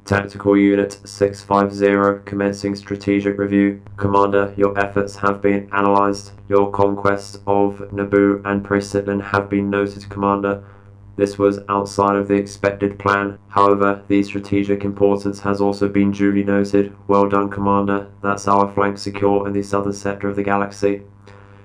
Tactical Unit 650 commencing strategic review. Commander, your efforts have been analysed. Your conquest of Naboo and Presitlin have been noted, Commander. This was outside of the expected plan. However, the strategic importance has also been duly noted. Well done, Commander. That's our flank secure in the southern sector of the galaxy.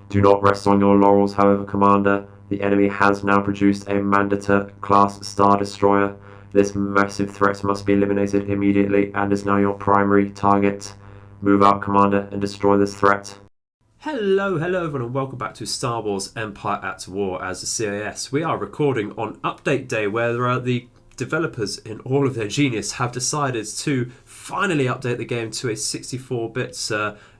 Do not rest on your laurels, however, Commander. The enemy has now produced a Mandator class Star Destroyer. This massive threat must be eliminated immediately and is now your primary target. Move out, Commander, and destroy this threat. Hello everyone, and welcome back to Star Wars Empire at War as the CIS. We are recording on update day where the developers in all of their genius have decided to finally update the game to a 64-bit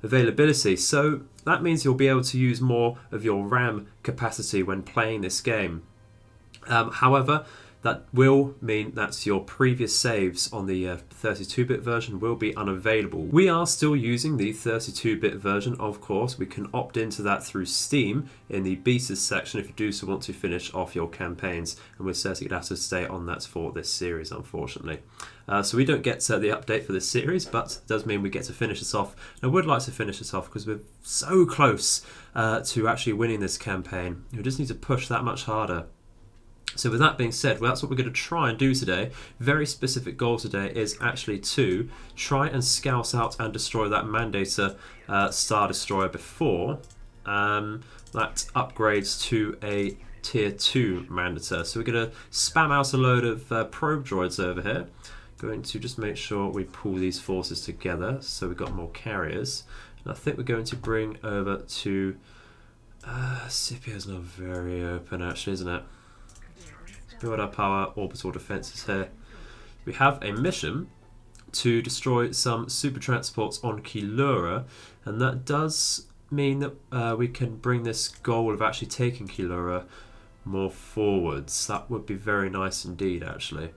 availability. So that means you'll be able to use more of your RAM capacity when playing this game. However, that will mean that your previous saves on the 32-bit version will be unavailable. We are still using the 32-bit version, of course. We can opt into that through Steam in the betas section if you do so want to finish off your campaigns, and we're certainly going to have to stay on that for this series, unfortunately. So we don't get the update for this series, but it does mean we get to finish this off. And I would like to finish this off because we're so close to actually winning this campaign. We just need to push that much harder. So with that being said, well, that's what we're going to try and do today. Very specific goal today is actually to try and scout out and destroy that Mandator Star Destroyer before that upgrades to a Tier 2 Mandator. So we're going to spam out a load of probe droids over here. Going to just make sure we pull these forces together so we've got more carriers. And I think we're going to bring over to... Scipio's not very open actually, isn't it? Build up our orbital defences here. We have a mission to destroy some super transports on Kilura, and that does mean that we can bring this goal of actually taking Kilura more forwards. That would be very nice indeed, actually.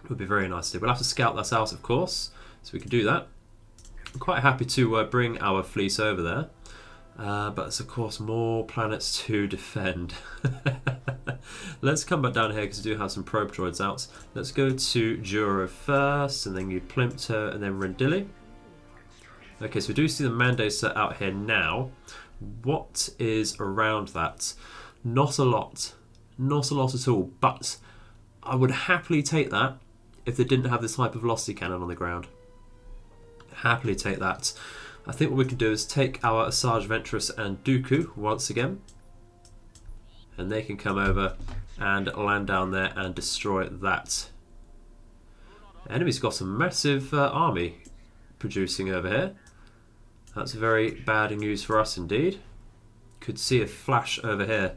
It would be very nice indeed. We'll have to scout that out, of course, so we can do that. I'm quite happy to bring our fleet over there. But there's of course more planets to defend. Let's come back down here because we do have some probe droids out. Let's go to Juro first, and then Plympto, and then Rendili. Okay, so we do see the Mandator out here now. What is around that? Not a lot. Not a lot at all, but I would happily take that if they didn't have this hypervelocity cannon on the ground. Happily take that. I think what we can do is take our Asajj Ventress and Dooku once again, and they can come over and land down there and destroy that. The enemy's got a massive army producing over here. That's very bad news for us indeed. Could see a flash over here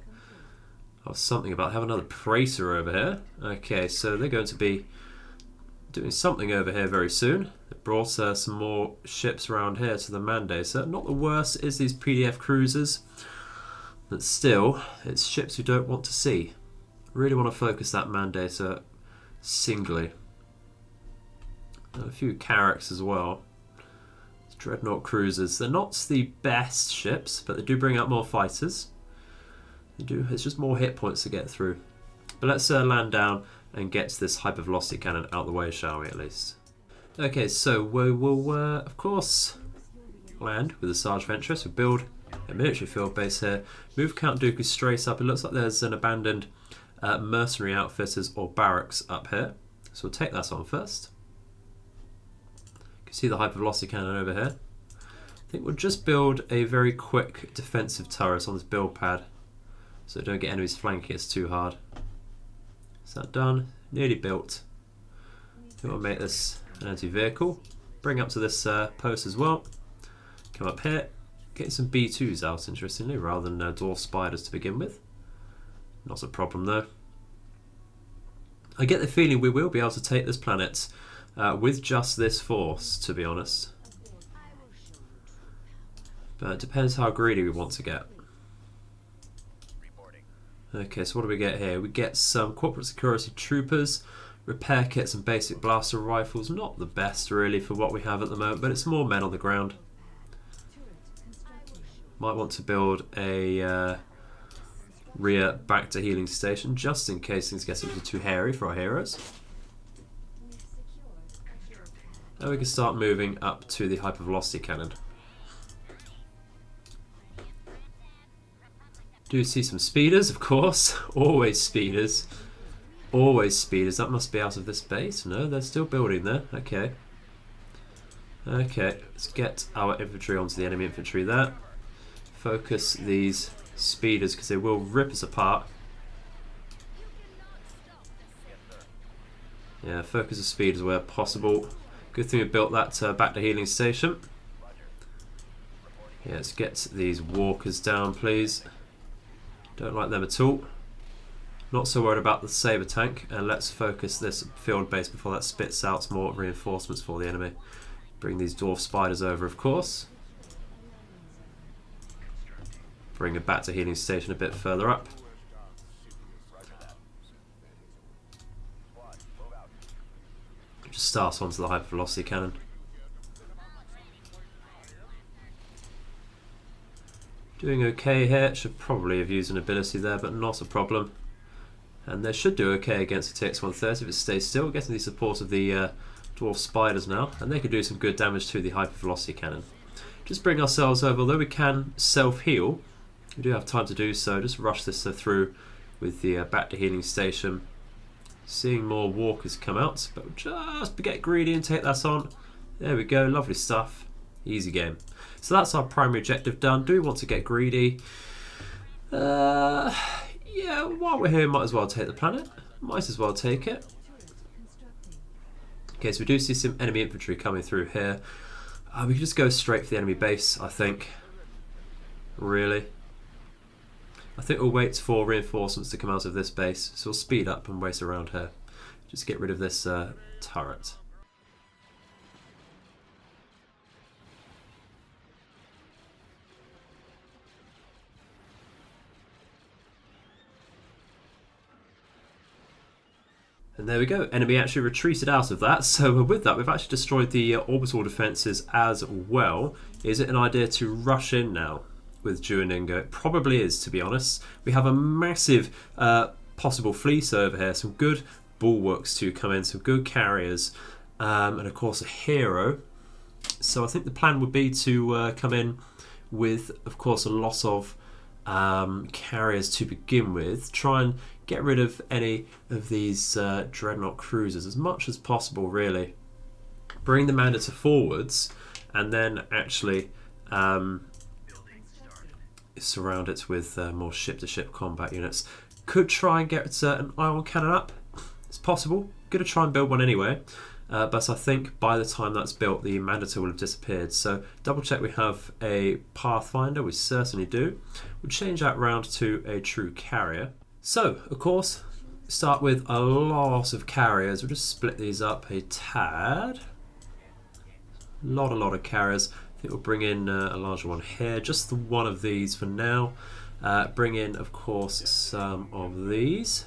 of something about have another Praetor over here. Okay, so they're going to be doing something over here very soon. They brought some more ships around here to the Mandator. Not the worst is these PDF cruisers, but still, it's ships we don't want to see. Really want to focus that Mandator singly. And a few Carracks as well. Dreadnought cruisers. They're not the best ships, but they do bring out more fighters. They do. It's just more hit points to get through. But let's land down and get this hypervelocity cannon out of the way, shall we, at least? Okay, so we will, of course, land with the Asajj Ventress. We build a military field base here. Move Count Dooku straight up. It looks like there's an abandoned mercenary outfitters or barracks up here. So we'll take that on first. You can see the hypervelocity cannon over here. I think we'll just build a very quick defensive turret on this build pad so don't get enemies flanking us too hard. Is that done? Nearly built. I think we'll make this an anti-vehicle. Bring up to this post as well. Come up here. Get some B2s out, interestingly, rather than dwarf spiders to begin with. Not a problem though. I get the feeling we will be able to take this planet with just this force, to be honest. But it depends how greedy we want to get. Okay, so what do we get here? We get some corporate security troopers, repair kits and basic blaster rifles. Not the best really for what we have at the moment, but it's more men on the ground. Might want to build a rear back to healing station just in case things get a little too hairy for our heroes. And we can start moving up to the hypervelocity cannon. Do see some speeders, of course. Always speeders. Always speeders. That must be out of this base. No, they're still building there. Okay. Okay, let's get our infantry onto the enemy infantry there. Focus these speeders because they will rip us apart. Yeah, focus the speeders where possible. Good thing we built that back to healing station. Yeah, let's get these walkers down, please. Don't like them at all. Not so worried about the saber tank, and let's focus this field base before that spits out more reinforcements for the enemy. Bring these dwarf spiders over, of course. Bring it back to healing station a bit further up. Just start onto the hypervelocity cannon. Doing okay here. Should probably have used an ability there, but not a problem. And they should do okay against the TX-130 if it stays still. Getting the support of the dwarf spiders now, and they could do some good damage to the hypervelocity cannon. Just bring ourselves over, although we can self-heal. We do have time to do so. Just rush this through with the back to healing station. Seeing more walkers come out, but just get greedy and take that on. There we go, lovely stuff. Easy game. So that's our primary objective done. Do we want to get greedy? Yeah, while we're here, might as well take the planet. Might as well take it. Okay, so we do see some enemy infantry coming through here. We can just go straight for the enemy base, I think. Really. I think we'll wait for reinforcements to come out of this base, so we'll speed up and race around here. Just get rid of this turret. And there we go, enemy actually retreated out of that, so with that we've actually destroyed the orbital defences as well. Is it an idea to rush in now with Duoningo? It probably is, to be honest. We have a massive possible fleece over here, some good bulwarks to come in, some good carriers, and of course a hero. So I think the plan would be to come in with, of course, a lot of carriers to begin with, try and get rid of any of these dreadnought cruisers as much as possible, really. Bring the Mandator forwards and then actually surround it with more ship-to-ship combat units. Could try and get an ion cannon up. It's possible. Gonna try and build one anyway. But I think by the time that's built, the Mandator will have disappeared. So double check we have a Pathfinder. We certainly do. We'll change that round to a true carrier. So, of course, start with a lot of carriers. We'll just split these up a tad. A lot of carriers. I think we'll bring in a larger one here. Just the one of these for now. Bring in, of course, some of these.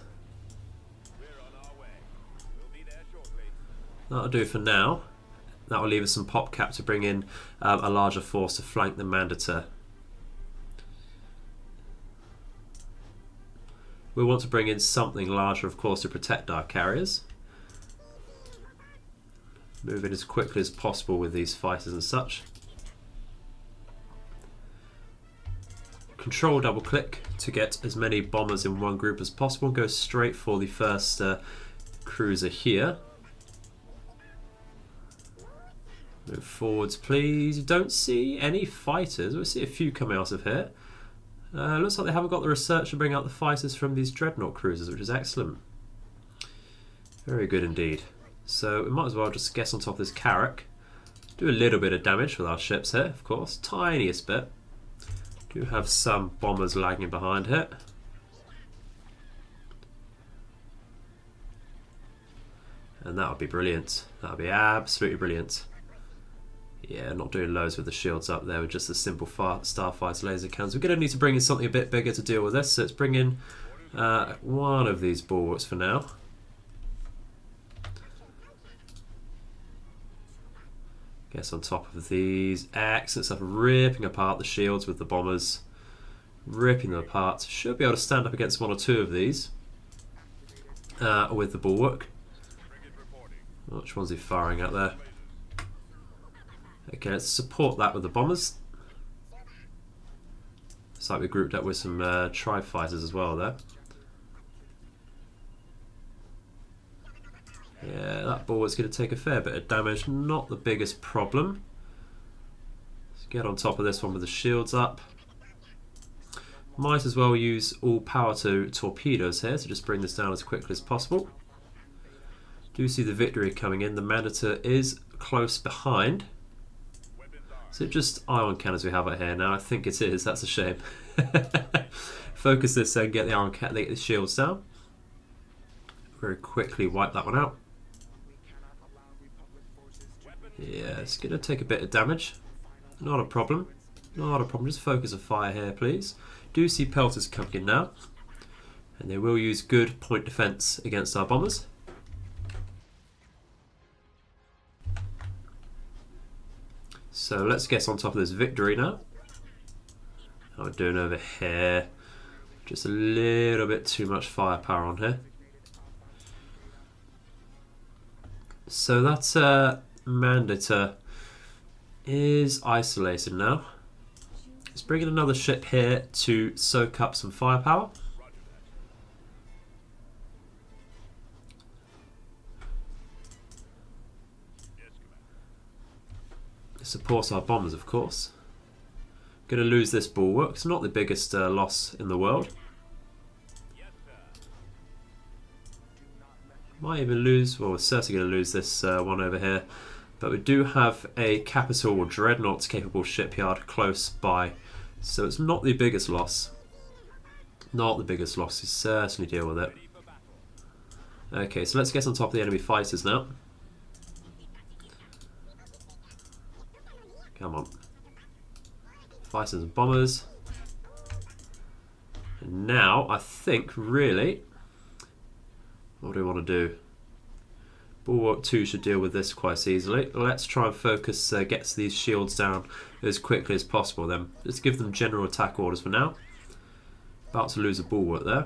That'll do for now. That will leave us some pop cap to bring in a larger force to flank the Mandator. We'll want to bring in something larger, of course, to protect our carriers. Move in as quickly as possible with these fighters and such. Control double click to get as many bombers in one group as possible. Go straight for the first cruiser here. Move forwards, please. Don't see any fighters. We'll see a few coming out of here. Looks like they haven't got the research to bring out the fighters from these dreadnought cruisers, which is excellent. Very good indeed. So we might as well just get on top of this Carrack. Do a little bit of damage with our ships here, of course. Tiniest bit. Do have some bombers lagging behind here. And that would be brilliant. That would be absolutely brilliant. Yeah, not doing loads with the shields up there with just the simple Starfighter laser cannons. We're going to need to bring in something a bit bigger to deal with this, so let's bring in one of these bulwarks for now. Guess on top of these. Excellent stuff. Ripping apart the shields with the bombers. Ripping them apart. Should be able to stand up against one or two of these with the bulwark. Which one's he firing at there? Okay, let's support that with the bombers. It's like we grouped up with some tri-fighters as well there. Yeah, that bulwark's going to take a fair bit of damage, not the biggest problem. Let's get on top of this one with the shields up. Might as well use all power to torpedoes here to just bring this down as quickly as possible. Do see the victory coming in. The Mandator is close behind. Is it just ion cannons we have out here now? I think it is. That's a shame. Focus this and get the shields down. Very quickly wipe that one out. Yeah, it's going to take a bit of damage. Not a problem. Not a problem. Just focus a fire here, please. Do see pelters coming in now. And they will use good point defense against our bombers. So let's get on top of this victory now. How we're doing over here. Just a little bit too much firepower on here. So that's Mandator is isolated now. Let's bring in another ship here to soak up some firepower. Supports our bombers, of course. Going to lose this bulwark. It's not the biggest loss in the world. Might even lose, well, we're certainly going to lose this one over here. But we do have a capital or dreadnought capable shipyard close by. So it's not the biggest loss. Not the biggest loss. You certainly deal with it. Okay, so let's get on top of the enemy fighters now. Come on. Fighters and bombers. And now, I think, really, what do we want to do? Bulwark 2 should deal with this quite easily. Let's try and focus, get these shields down as quickly as possible then. Let's give them general attack orders for now. About to lose a bulwark there.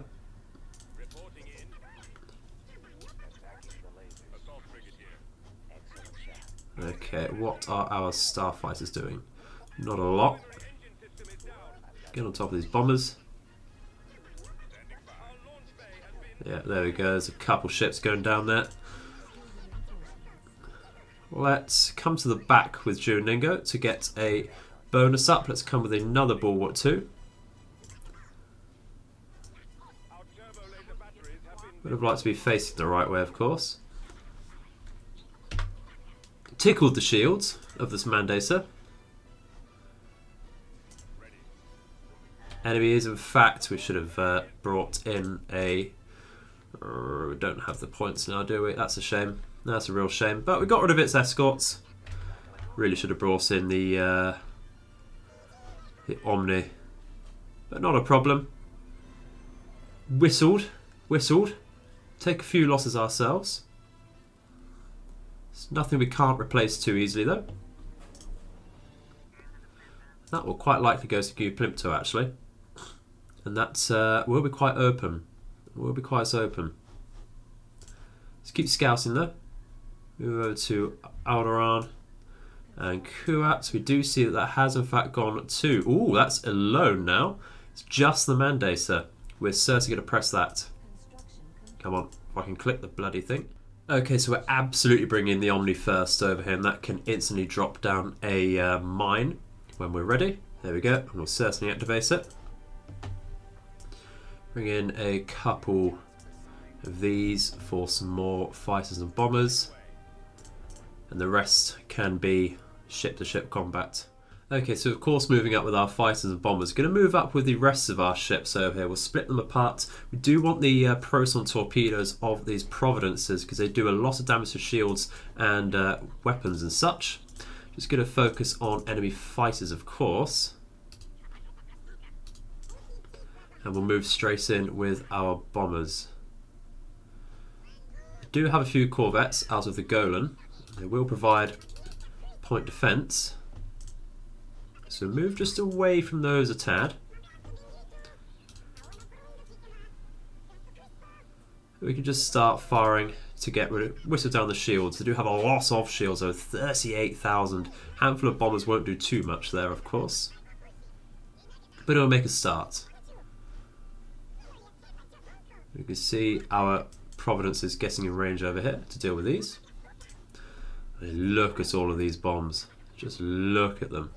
Okay, what are our starfighters doing? Not a lot. Get on top of these bombers. Yeah, there we go. There's a couple ships going down there. Let's come to the back with Duolingo to get a bonus up. Let's come with another bulwark 2. Would have liked to be facing the right way, of course. Tickled the shields of this Mandator. Enemy is, in fact, we should have brought in a... we don't have the points now, do we? That's a shame. That's a real shame. But we got rid of its escorts. Really should have brought in the Omni. But not a problem. Whistled. Take a few losses ourselves. It's nothing we can't replace too easily, though. That will quite likely go to Plympto, actually. And that will be quite open. Will be quite open. Let's keep scouting, though. Move over to Alderaan and Kuat. We do see that that has, in fact, gone to... Ooh, that's alone now. It's just the Mandator. We're certainly going to press that. Come on, if I can click the bloody thing. Okay, so we're absolutely bringing the Omni first over here, and that can instantly drop down a mine when we're ready. There we go, and we'll certainly activate it. Bring in a couple of these for some more fighters and bombers, and the rest can be ship-to-ship combat. Okay, so of course moving up with our fighters and bombers. Going to move up with the rest of our ships over here. We'll split them apart. We do want the proton torpedoes of these Providences because they do a lot of damage to shields and weapons and such. Just going to focus on enemy fighters, of course. And we'll move straight in with our bombers. We do have a few corvettes out of the Golan. They will provide point defense. So move just away from those a tad. We can just start firing to get rid of, whistle down the shields. They do have a lot of shields, though, 38,000. Handful of bombers won't do too much there, of course. But it'll make a start. You can see our Providence is getting in range over here to deal with these. And look at all of these bombs. Just look at them.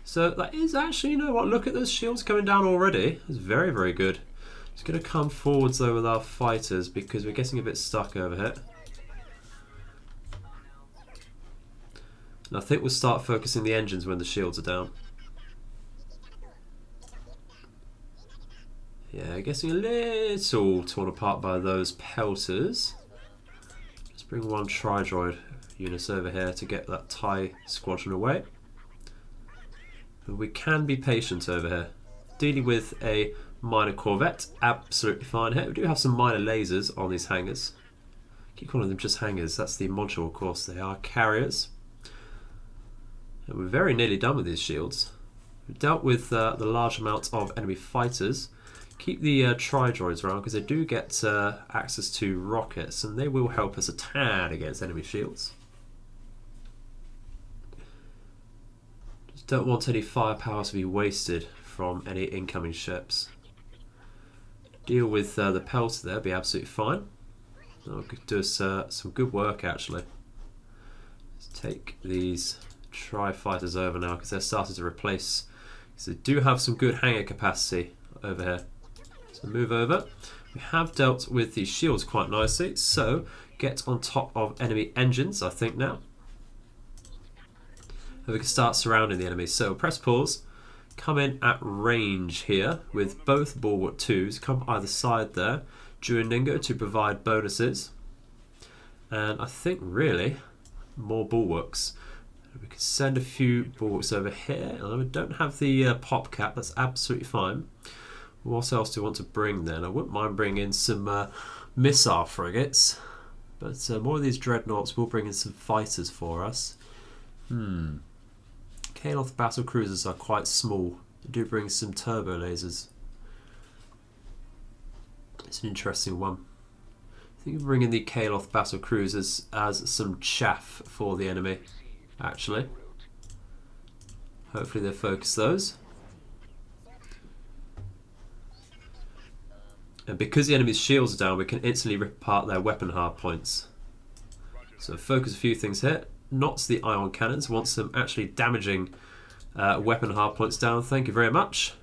So that is actually, you know what, look at those shields coming down already. It's very, very good. Just going to come forwards though with our fighters because we're getting a bit stuck over here. And I think we'll start focusing the engines when the shields are down. Yeah, getting a little torn apart by those pelters. Let's bring one Tri-Droid unit over here to get that TIE squadron away. But we can be patient over here. Dealing with a minor corvette, absolutely fine here. We do have some minor lasers on these hangars. Keep calling them just hangars, that's the module of course. They are carriers. And we're very nearly done with these shields. We've dealt with the large amount of enemy fighters. Keep the Tri-Droids around because they do get access to rockets and they will help us a tad against enemy shields. Just don't want any firepower to be wasted from any incoming ships. Deal with the pelter there, be absolutely fine. That'll do us some good work actually. Let's take these Tri-Fighters over now because they're starting to replace. Because they do have some good hangar capacity over here. So move over. We have dealt with these shields quite nicely, so get on top of enemy engines, I think now. And we can start surrounding the enemy. So press pause, come in at range here with both Bulwark 2s, come either side there, Duolingo to provide bonuses. And I think really, more Bulwarks. We can send a few Bulwarks over here. And I don't have the pop cap, that's absolutely fine. What else do you want to bring then? I wouldn't mind bringing in some missile frigates, but more of these dreadnoughts will bring in some fighters for us. Kaloth battle cruisers are quite small. They do bring some turbo lasers. It's an interesting one. I think we bring in the Kaloth battle cruisers as some chaff for the enemy, actually. Hopefully they focus those. And because the enemy's shields are down, we can instantly rip apart their weapon hard points. So focus a few things here. Not the ion cannons, wants them actually damaging weapon hard points down. Thank you very much.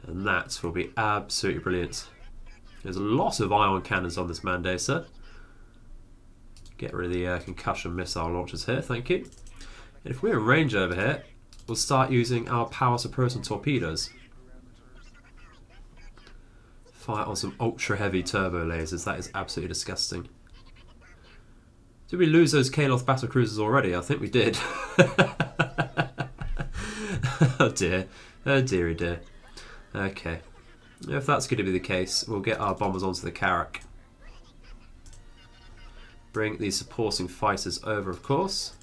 And that will be absolutely brilliant. There's a lot of ion cannons on this Mandator. Get rid of the concussion missile launchers here, thank you. And if we're in range over here, we'll start using our power suppressant torpedoes. Fire on some ultra heavy turbo lasers. That is absolutely disgusting. Did we lose those Kaloth battle cruisers already? I think we did. Oh dear. Oh dearie dear. Okay. If that's going to be the case, we'll get our bombers onto the Carrack. Bring these supporting fighters over, of course.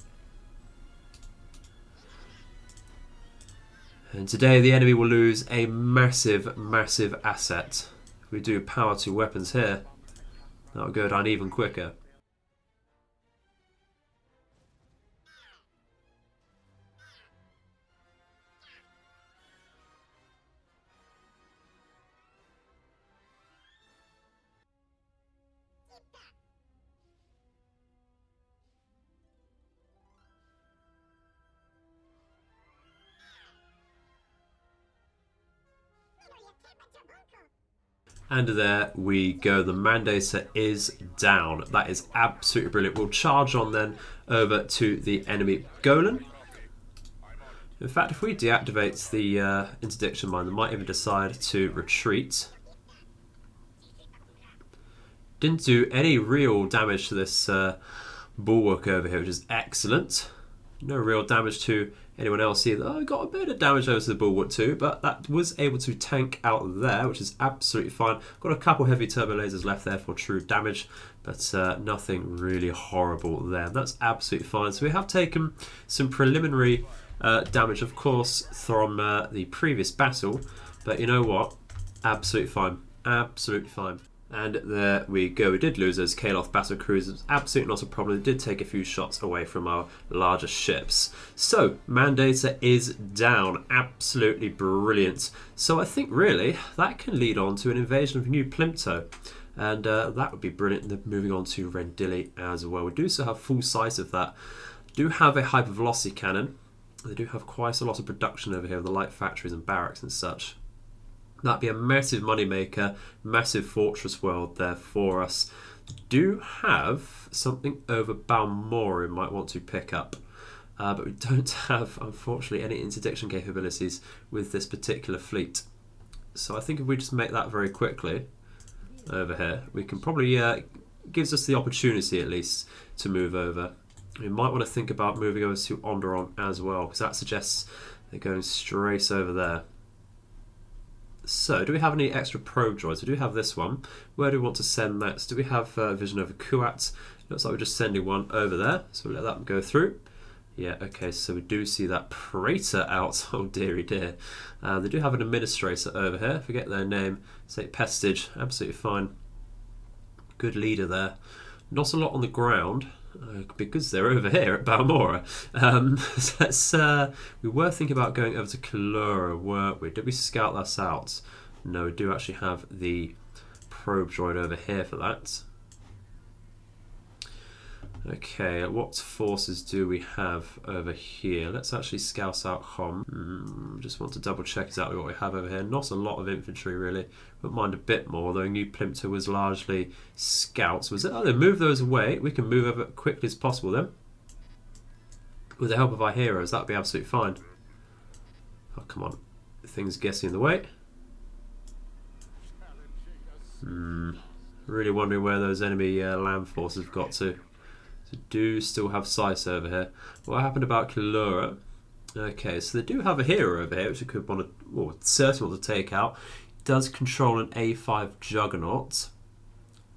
And today the enemy will lose a massive, massive asset. We do power 2 weapons here. That'll go down even quicker. And there we go, the Mandator is down. That is absolutely brilliant. We'll charge on then over to the enemy Golan. In fact, if we deactivate the interdiction mine, they might even decide to retreat. Didn't do any real damage to this bulwark over here, which is excellent. No real damage to anyone else either. Oh, got a bit of damage over to the bulwark too, but that was able to tank out there, which is absolutely fine. Got a couple heavy turbo lasers left there for true damage, but nothing really horrible there. That's absolutely fine. So we have taken some preliminary damage, of course, from the previous battle, but you know what? Absolutely fine. Absolutely fine. And there we go. We did lose those Kaloth battle cruisers. Absolutely not a problem. It did take a few shots away from our larger ships. So, Mandator is down. Absolutely brilliant. So I think really that can lead on to an invasion of New Plympto. And that would be brilliant. Then moving on to Rendili as well. We do still have full sight of that. Do have a hypervelocity cannon. They do have quite a lot of production over here with the light factories and barracks and such. That'd be a massive moneymaker, massive fortress world there for us. Do have something over Balmora we might want to pick up. But we don't have, unfortunately, any interdiction capabilities with this particular fleet. So I think if we just make that very quickly over here, we can probably, gives us the opportunity at least to move over. We might want to think about moving over to Onderon as well, because that suggests they're going straight over there. So, do we have any extra probe droids? We do have this one. Where do we want to send that? Do we have vision over Kuat? Looks like we're just sending one over there, so we'll let that go through. Yeah, okay, so we do see that Praetor out. Oh, dearie dear. They do have an administrator over here. Forget their name. St. Pestage, absolutely fine. Good leader there. Not a lot on the ground. Because they're over here at Balmora. We were thinking about going over to Kalura, weren't we? Did we scout that out? No, we do actually have the probe droid over here for that. Okay, what forces do we have over here? Let's actually scout out Hom. Just want to double check exactly what we have over here. Not a lot of infantry really. Wouldn't mind a bit more, though New Plympto was largely scouts. Was it? Oh, they moved those away. We can move over quickly as possible then. With the help of our heroes, that would be absolutely fine. Oh, come on. Things getting in the way. Really wondering where those enemy land forces have got to. So do still have CIS over here. What happened about Kalura? Okay, so they do have a hero over here, which we could want to, well, certainly want to take out. Does control an A5 Juggernaut.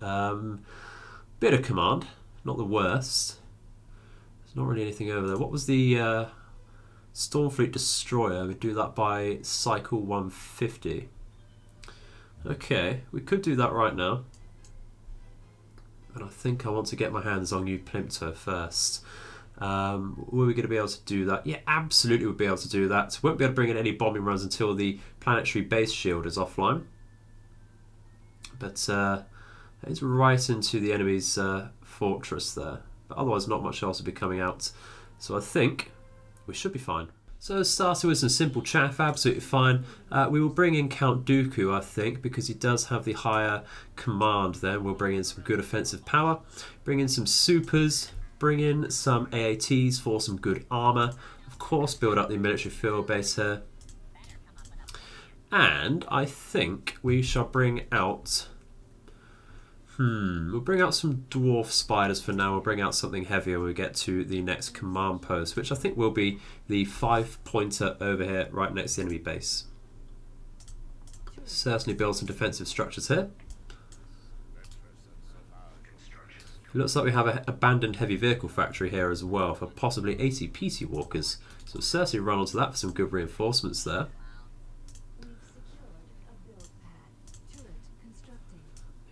Bit of command, not the worst. There's not really anything over there. What was the Stormfleet Destroyer? We do that by cycle 150. Okay, we could do that right now. But I think I want to get my hands on New Plympto first. Were we going to be able to do that? Yeah, absolutely we'll be able to do that. Won't be able to bring in any bombing runs until the planetary base shield is offline. But it's right into the enemy's fortress there. But otherwise not much else will be coming out. So I think we should be fine. So starting with some simple chaff, absolutely fine. We will bring in Count Dooku, I think, because he does have the higher command there. We'll bring in some good offensive power, bring in some supers, bring in some AATs for some good armour. Of course, build up the military field base here. And I think we shall bring out... we'll bring out some dwarf spiders for now. We'll bring out something heavier when we get to the next command post, which I think will be the 5-pointer over here right next to the enemy base. Certainly build some defensive structures here. It looks like we have an abandoned heavy vehicle factory here as well for possibly AT-PT walkers. So we'll certainly run onto that for some good reinforcements there.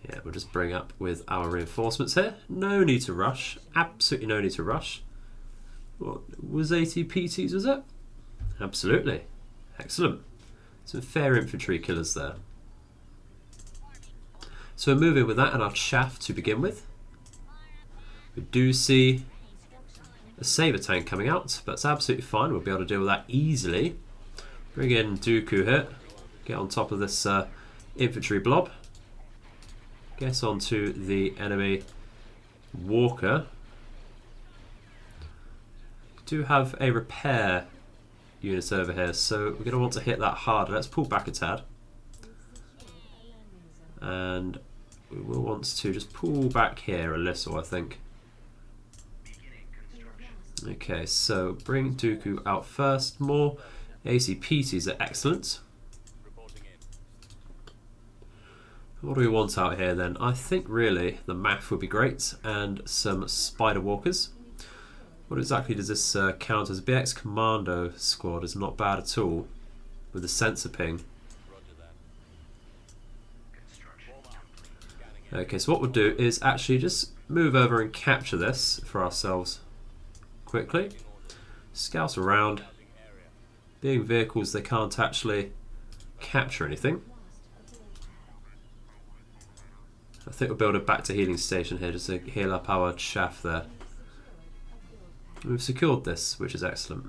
Yeah, we'll just bring up with our reinforcements here. No need to rush. Absolutely no need to rush. What was AT-PTs, was it? Absolutely. Excellent. Some fair infantry killers there. So we're moving with that and our chaff to begin with. We do see a saber tank coming out, but it's absolutely fine. We'll be able to deal with that easily. Bring in Dooku here. Get on top of this infantry blob. Get onto the enemy walker. We do have a repair unit over here, so we're going to want to hit that harder. Let's pull back a tad. And we will want to just pull back here a little, I think. Okay, so bring Dooku out first. More ACPTs are excellent. What do we want out here then? I think really the MAF would be great and some Spider Walkers. What exactly does this count as? BX Commando squad is not bad at all with the sensor ping. Okay, so what we'll do is actually just move over and capture this for ourselves quickly. Scout around. Being vehicles, they can't actually capture anything. I think we'll build a back to healing station here just to heal up our chaff there. We've secured this, which is excellent.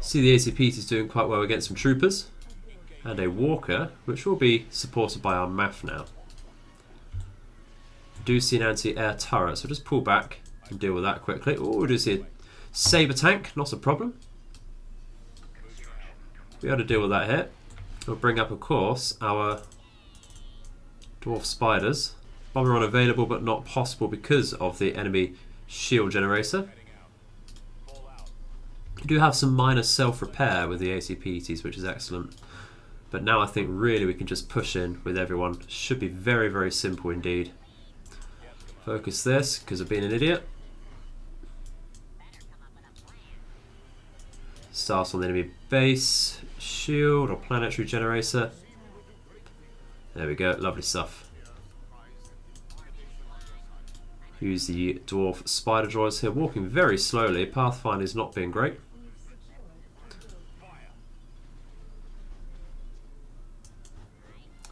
See the ACPT is doing quite well against some troopers. And a walker, which will be supported by our MAF now. Do see an anti-air turret, so just pull back and deal with that quickly. Oh, we do see a saber tank, not a problem. We ought to deal with that here. We'll bring up, of course, our dwarf spiders. Bomber unavailable, but not possible because of the enemy shield generator. We do have some minor self-repair with the ACPTs, which is excellent. But now I think really we can just push in with everyone. Should be very, very simple indeed. Focus this, because of being an idiot. Start on the enemy base, shield or planetary generator. There we go, lovely stuff. Use the dwarf spider droids here, walking very slowly. Pathfinder is not being great.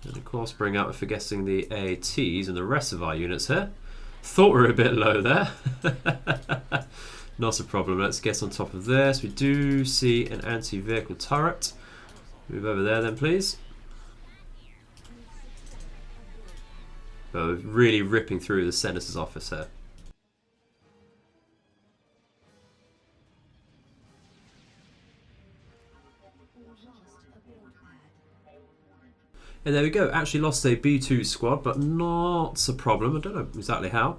And of course bring out, forgetting the AATs and the rest of our units here. Thought we were a bit low there. Not a problem. Let's get on top of this. We do see an anti-vehicle turret. Move over there then, please. But we're really ripping through the senator's office here. And there we go, actually lost a B2 squad, but not a problem. I don't know exactly how.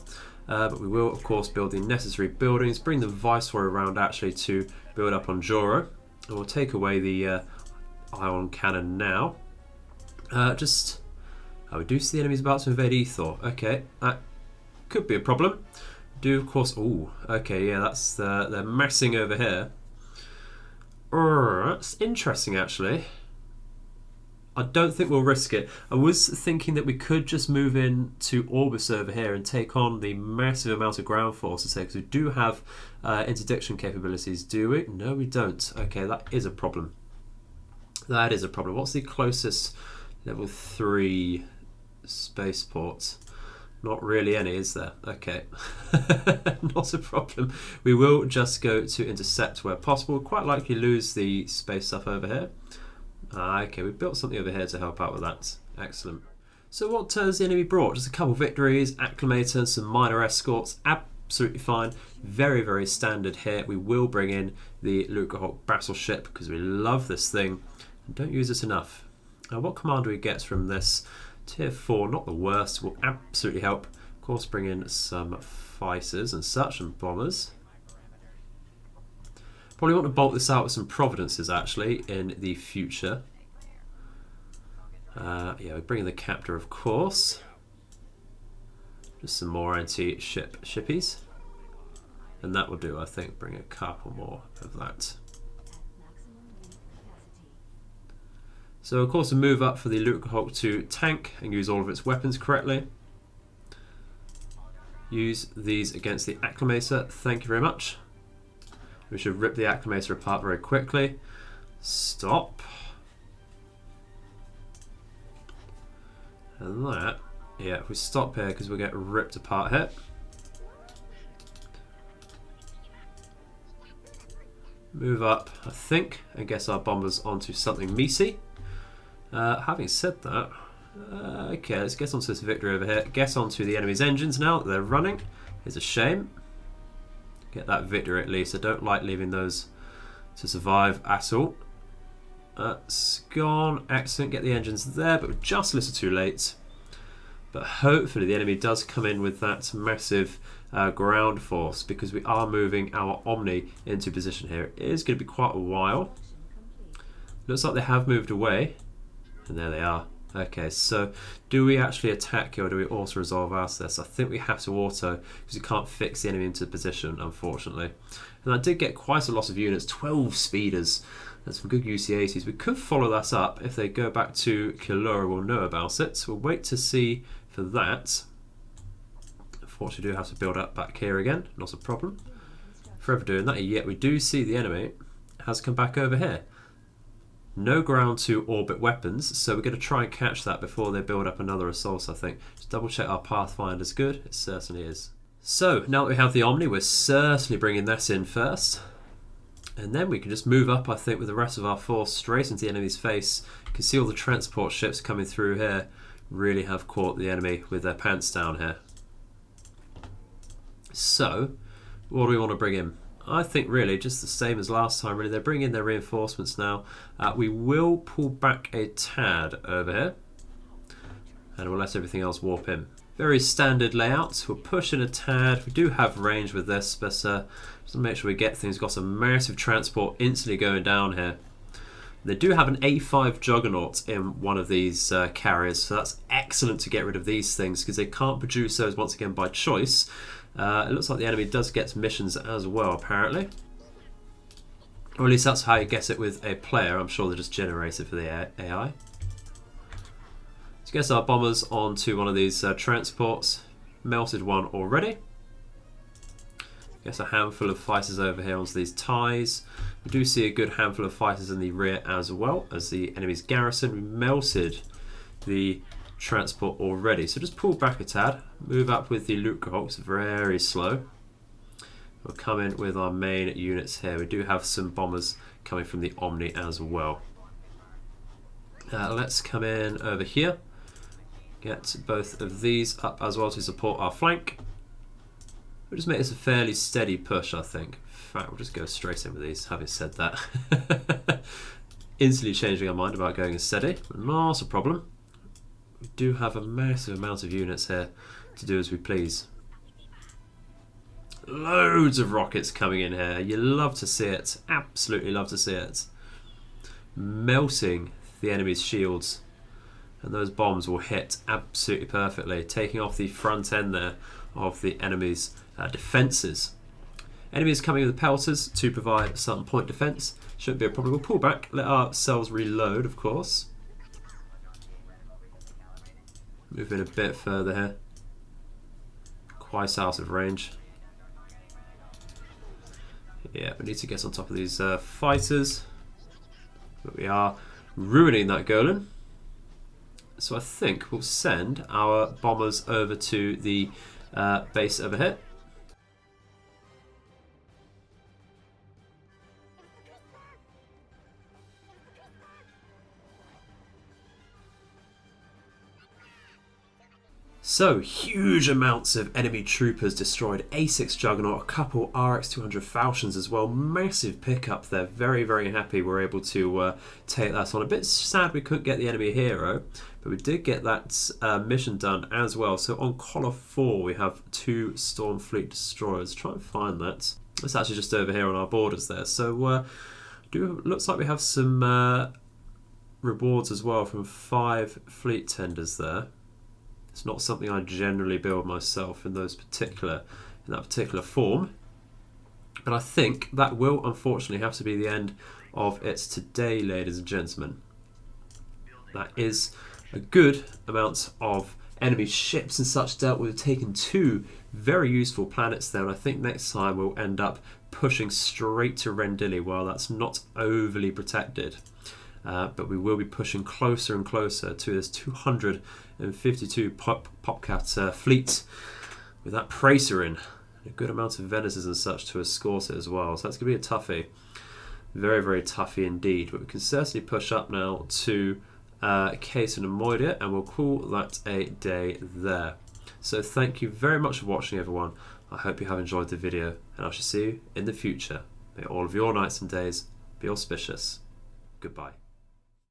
But we will, of course, build the necessary buildings, bring the Viceroy around actually to build up on Joro. And we'll take away the ion cannon now. We do see the enemies about to invade Ethor. Okay, that could be a problem. Do, of course, ooh, okay, yeah, that's, they're messing over here. That's interesting, actually. I don't think we'll risk it. I was thinking that we could just move in to Orbis over here and take on the massive amount of ground forces here, because we do have interdiction capabilities, do we? No, we don't. Okay, that is a problem. That is a problem. What's the closest level 3 spaceport? Not really any, is there? Okay. Not a problem. We will just go to intercept where possible. Quite likely lose the space stuff over here. Okay, we built something over here to help out with that. Excellent. So what has the enemy brought? Just a couple victories, acclimators, some minor escorts. Absolutely fine. Very, very standard here. We will bring in the Lucahawk battleship because we love this thing and don't use it enough. What command do we get from this? Tier 4, not the worst, will absolutely help. Of course, bring in some fighters and such and bombers. Probably want to bolt this out with some providences actually in the future. Yeah, we bring in the captor, of course. Just some more anti-ship shippies. And that will do, I think. Bring a couple more of that. So, of course, we move up for the Lucahawk to tank and use all of its weapons correctly. Use these against the acclimator. Thank you very much. We should rip the acclimator apart very quickly. Stop. And that, yeah, if we stop here because we'll get ripped apart here. Move up, I think, and get our bombers onto something meaty. Having said that, okay, let's get onto this victory over here. Get onto the enemy's engines now that they're running. It's a shame. Get that victory at least. I don't like leaving those to survive at all. That's gone. Excellent. Get the engines there, but we're just a little too late. But hopefully the enemy does come in with that massive ground force because we are moving our Omni into position here. It is going to be quite a while. Looks like they have moved away. And there they are. Okay, so do we actually attack or do we auto-resolve out of this? I think we have to auto because we can't fix the enemy into position, unfortunately. And I did get quite a lot of units, 12 speeders. There's some good UC-80s. We could follow that up. If they go back to Kilora, we'll know about it. We'll wait to see for that. Unfortunately, we do have to build up back here again. Not a problem. Forever doing that, yet we do see the enemy has come back over here. No ground to orbit weapons, so we're going to try and catch that before they build up another assault, I think. Just double check our Pathfinder's good. It certainly is. So, now that we have the Omni, we're certainly bringing that in first. And then we can just move up, I think, with the rest of our force straight into the enemy's face. You can see all the transport ships coming through here really have caught the enemy with their pants down here. So, what do we want to bring in? I think really just the same as last time, really. They're bringing in their reinforcements now. We will pull back a tad over here. And we'll let everything else warp in. Very standard layout. We'll push in a tad. We do have range with this, but just to make sure we get things. We've got some massive transport instantly going down here. They do have an A5 Juggernaut in one of these carriers, so that's excellent to get rid of these things because they can't produce those once again by choice. It looks like the enemy does get missions as well, apparently. Or at least that's how you get it with a player. I'm sure they just generate it for the AI. Gets our bombers onto one of these transports. Melted one already. Gets a handful of fighters over here onto these ties. We do see a good handful of fighters in the rear as well as the enemy's garrison. We melted the transport already. So just pull back a tad. Move up with the Lukehawks very slow. We'll come in with our main units here. We do have some bombers coming from the Omni as well. Let's come in over here. Get both of these up as well to support our flank. We'll just make this a fairly steady push, I think. In fact, we'll just go straight in with these, having said that. Instantly changing our mind about going steady, but not a problem. We do have a massive amount of units here to do as we please. Loads of rockets coming in here. You love to see it. Absolutely love to see it. Melting the enemy's shields. And those bombs will hit absolutely perfectly, taking off the front end there of the enemy's defences. Enemies coming with the pelters to provide some point defence. Shouldn't be a problem. We'll pull back, let ourselves reload, of course. Move in a bit further here. Quite out of range. Yeah, we need to get on top of these fighters. But we are ruining that Golan. So I think we'll send our bombers over to the base over here. So, huge amounts of enemy troopers destroyed. A6 Juggernaut, a couple RX-200 Falchions as well. Massive pickup there. Very, very happy we're able to take that on. A bit sad we couldn't get the enemy hero, but we did get that mission done as well. So on collar 4 we have 2 Stormfleet destroyers. Try and find that. It's actually just over here on our borders there. So looks like we have some rewards as well from 5 fleet tenders there. It's not something I generally build myself in that particular form. But I think that will unfortunately have to be the end of it today, ladies and gentlemen. That is a good amount of enemy ships and such dealt with. We've taken 2 very useful planets there, and I think next time we'll end up pushing straight to Rendili while that's not overly protected. But we will be pushing closer and closer to this 252 Popcat fleet with that Praetor in. A good amount of Venices and such to escort it as well. So that's going to be a toughie. Very, very toughie indeed. But we can certainly push up now to Caton and Moidia, and we'll call that a day there. So thank you very much for watching, everyone. I hope you have enjoyed the video, and I shall see you in the future. May all of your nights and days be auspicious. Goodbye.